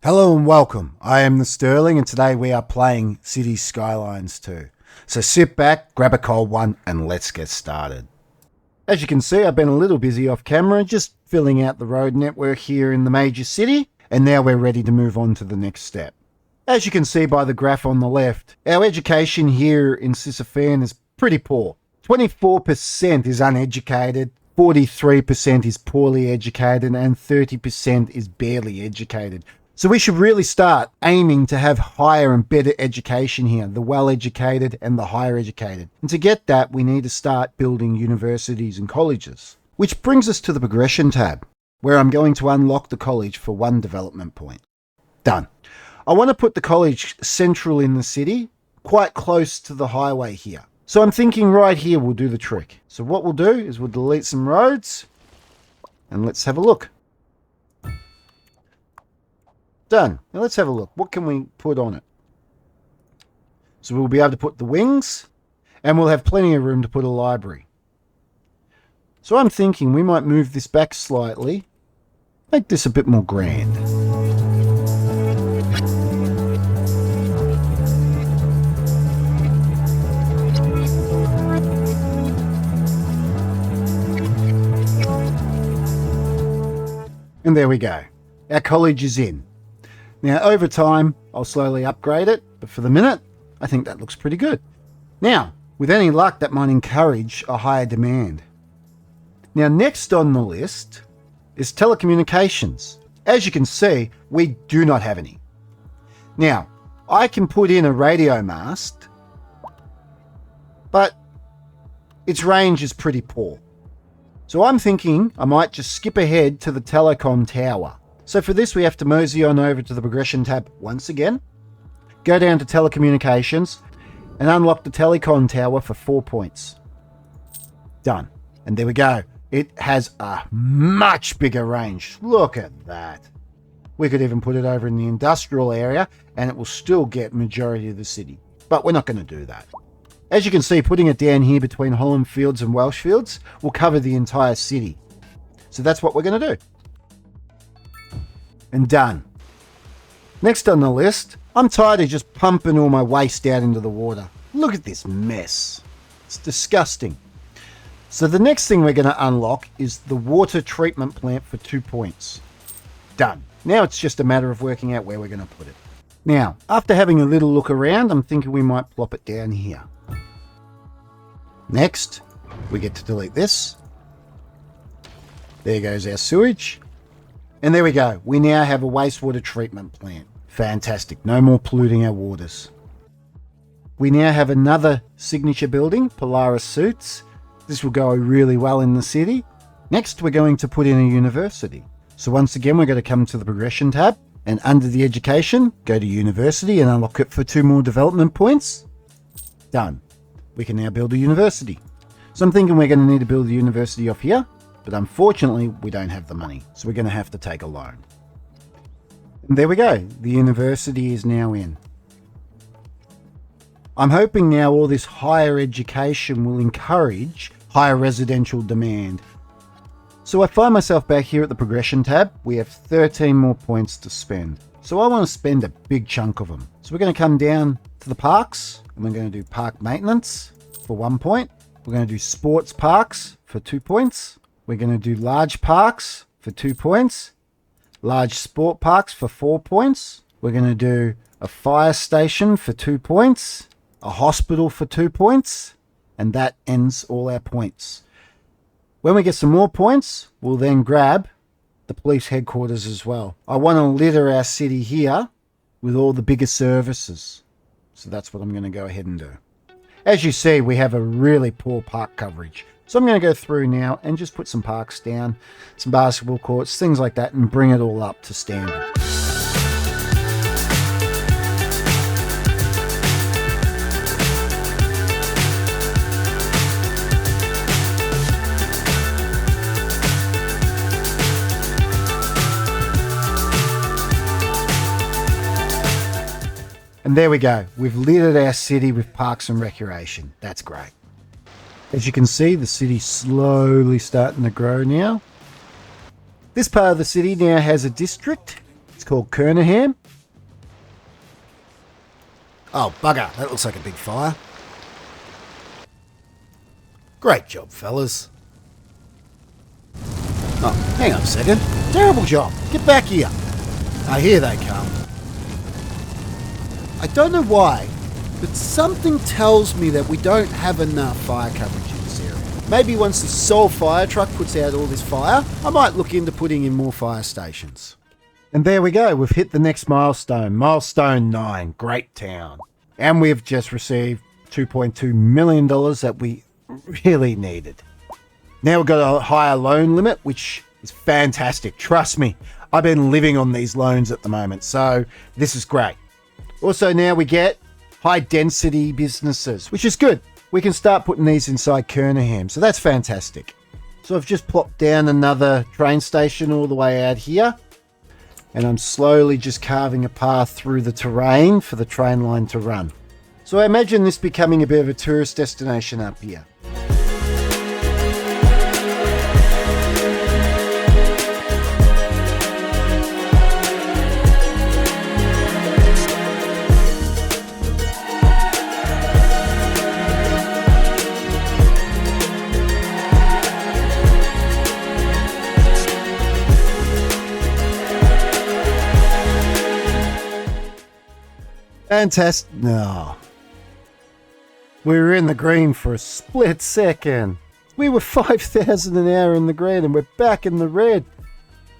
Hello and welcome. I am the Sterling and today we are playing City Skylines 2. So sit back, grab a cold one and let's get started. As you can see, I've been a little busy off camera just filling out the road network here in the major city, and now we're ready to move on to the next step. As you can see by the graph on the left, our education here in Sisyphean is pretty poor. 24% is uneducated, 43% is poorly educated, and 30% is barely educated. So we should really start aiming to have higher and better education here, the well-educated and the higher educated. And to get that, we need to start building universities and colleges. Which brings us to the progression tab, where I'm going to unlock the college for one development point. Done. I want to put the college central in the city, quite close to the highway here. So I'm thinking right here will do the trick. So what we'll do is we'll delete some roads, and let's have a look. Done. Now let's have a look. What can we put on it? So we'll be able to put the wings, and we'll have plenty of room to put a library. So I'm thinking we might move this back slightly, make this a bit more grand. And there we go. Our college is in. Now, over time, I'll slowly upgrade it, but for the minute, I think that looks pretty good. Now, with any luck, that might encourage a higher demand. Now, next on the list is telecommunications. As you can see, we do not have any. Now, I can put in a radio mast, but its range is pretty poor. So I'm thinking I might just skip ahead to the telecom tower. So for this, we have to mosey on over to the progression tab once again, go down to telecommunications, and unlock the telecom tower for 4 points. Done. And there we go. It has a much bigger range. Look at that. We could even put it over in the industrial area, and it will still get majority of the city. But we're not going to do that. As you can see, putting it down here between Holland Fields and Welsh Fields will cover the entire city. So that's what we're going to do. And done. Next on the list, I'm tired of just pumping all my waste out into the water. Look at this mess. It's disgusting. So the next thing we're going to unlock is the water treatment plant for 2 points. Done. Now it's just a matter of working out where we're going to put it. Now, after having a little look around, I'm thinking we might plop it down here. Next, we get to delete this. There goes our sewage. And there we go. We now have a wastewater treatment plant. Fantastic. No more polluting our waters. We now have another signature building, Polaris Suits. This will go really well in the city. Next, we're going to put in a university. So once again, we're going to come to the progression tab, and under the education, go to university and unlock it for 2 more development points. Done. We can now build a university. So I'm thinking we're going to need to build a university off here. But unfortunately, we don't have the money, so we're going to have to take a loan. And there we go. The university is now in. I'm hoping now all this higher education will encourage higher residential demand. So I find myself back here at the progression tab. We have 13 more points to spend. So I want to spend a big chunk of them. So we're going to come down to the parks, and we're going to do park maintenance for 1 point. We're going to do sports parks for 2 points. We're going to do large parks for 2 points, large sport parks for 4 points. We're going to do a fire station for 2 points, a hospital for 2 points, and that ends all our points. When we get some more points, we'll then grab the police headquarters as well. I want to litter our city here with all the bigger services. So that's what I'm going to go ahead and do. As you see, we have a really poor park coverage. So I'm going to go through now and just put some parks down, some basketball courts, things like that, and bring it all up to standard. And there we go. We've littered our city with parks and recreation. That's great. As you can see, the city's slowly starting to grow now. This part of the city now has a district. It's It's called Kernaham. Oh, bugger. That looks like a big fire. Great job, fellas. Oh, hang on a second. Terrible job. Get back here. Ah, here they come. I don't know why, but something tells me that we don't have enough fire coverage in this area. Maybe once the Sol fire truck puts out all this fire, I might look into putting in more fire stations. And there we go. We've hit the next milestone. Milestone 9. Great town. And we've just received $2.2 million that we really needed. Now we've got a higher loan limit, which is fantastic. Trust me, I've been living on these loans at the moment, so this is great. Also now we get high density businesses, which is good. We can start putting these inside Kernaham, so that's fantastic. So I've just plopped down another train station all the way out here, and I'm slowly just carving a path through the terrain for the train line to run. So I imagine this becoming a bit of a tourist destination up here. Fantastic. No. We were in the green for a split second. We were 5,000 an hour in the green and we're back in the red.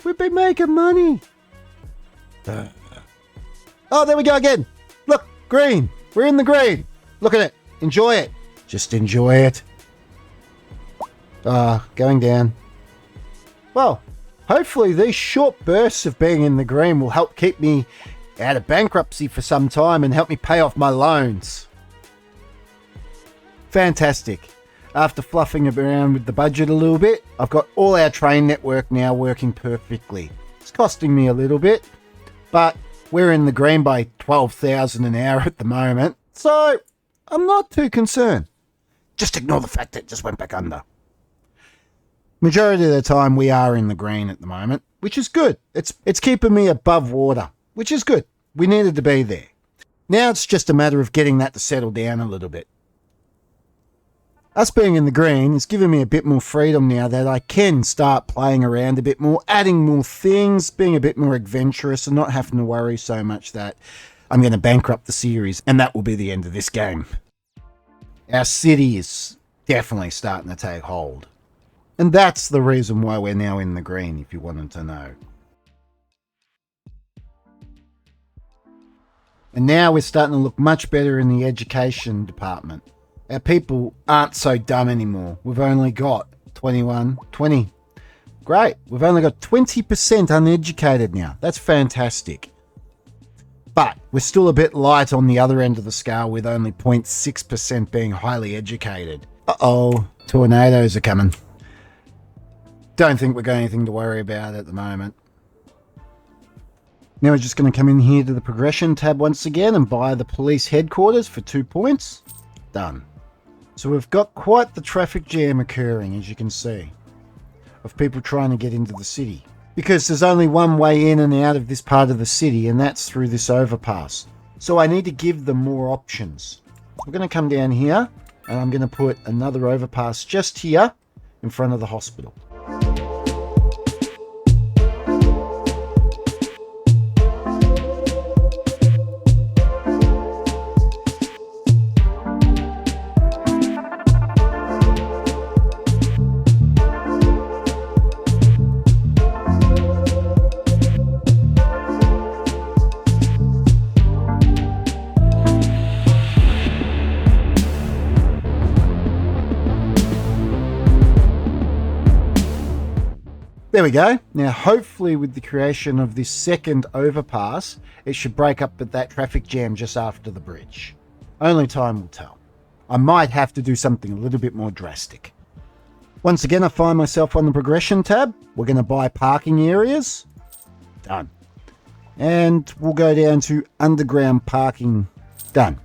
We've been making money. Oh, there we go again. Look, green. We're in the green. Look at it. Enjoy it. Just enjoy it. Going down. Well, hopefully these short bursts of being in the green will help keep me out of bankruptcy for some time and help me pay off my loans. Fantastic. After fluffing around with the budget a little bit, I've got all our train network now working perfectly. It's costing me a little bit, but we're in the green by 12,000 an hour at the moment, so I'm not too concerned. Just ignore the fact that it just went back under. Majority of the time we are in the green at the moment, which is good. It's keeping me above water, which is good. We needed to be there. Now it's just a matter of getting that to settle down a little bit. Us being in the green is giving me a bit more freedom now that I can start playing around a bit more, adding more things, being a bit more adventurous and not having to worry so much that I'm going to bankrupt the series and that will be the end of this game. Our city is definitely starting to take hold. And that's the reason why we're now in the green, if you wanted to know. And now we're starting to look much better in the education department. Our people aren't so dumb anymore. We've only got 20. Great. We've only got 20% uneducated now. That's fantastic. But we're still a bit light on the other end of the scale with only 0.6% being highly educated. Uh-oh. Tornadoes are coming. Don't think we've got anything to worry about at the moment. Now we're just going to come in here to the progression tab once again and buy the police headquarters for 2 points. Done. So we've got quite the traffic jam occurring, as you can see, of people trying to get into the city. Because there's only one way in and out of this part of the city, and that's through this overpass. So I need to give them more options. I'm going to come down here, and I'm going to put another overpass just here in front of the hospital. There we go. Now, hopefully with the creation of this second overpass, it should break up that traffic jam just after the bridge. Only time will tell. I might have to do something a little bit more drastic. Once again, I find myself on the progression tab. We're going to buy parking areas. Done. And we'll go down to underground parking. Done.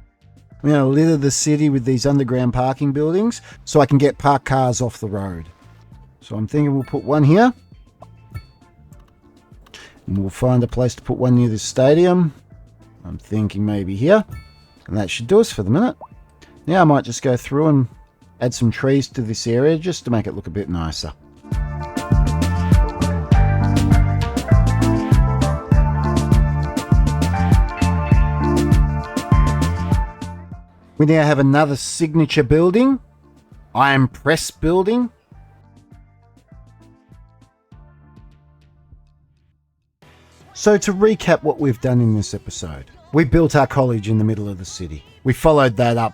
I'm going to litter the city with these underground parking buildings so I can get parked cars off the road. So I'm thinking we'll put one here. And we'll find a place to put one near the stadium. I'm thinking maybe here. And that should do us for the minute. Now I might just go through and add some trees to this area just to make it look a bit nicer. We now have another signature building. Iron Press building. So to recap what we've done in this episode, we built our college in the middle of the city. We followed that up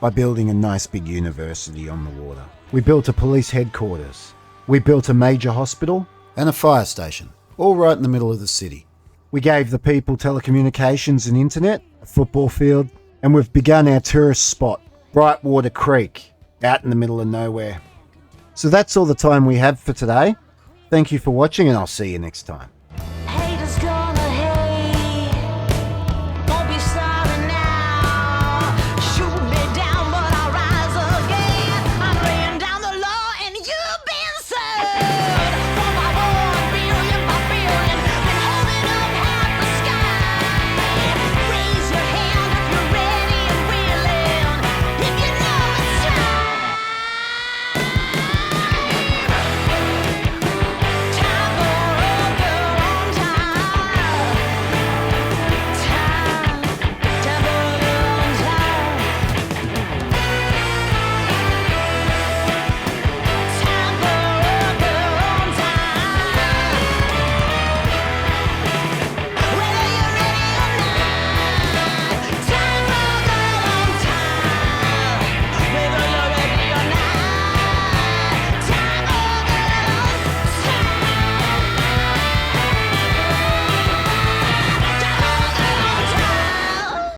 by building a nice big university on the water. We built a police headquarters. We built a major hospital and a fire station, all right in the middle of the city. We gave the people telecommunications and internet, a football field, and we've begun our tourist spot, Brightwater Creek, out in the middle of nowhere. So that's all the time we have for today. Thank you for watching, and I'll see you next time.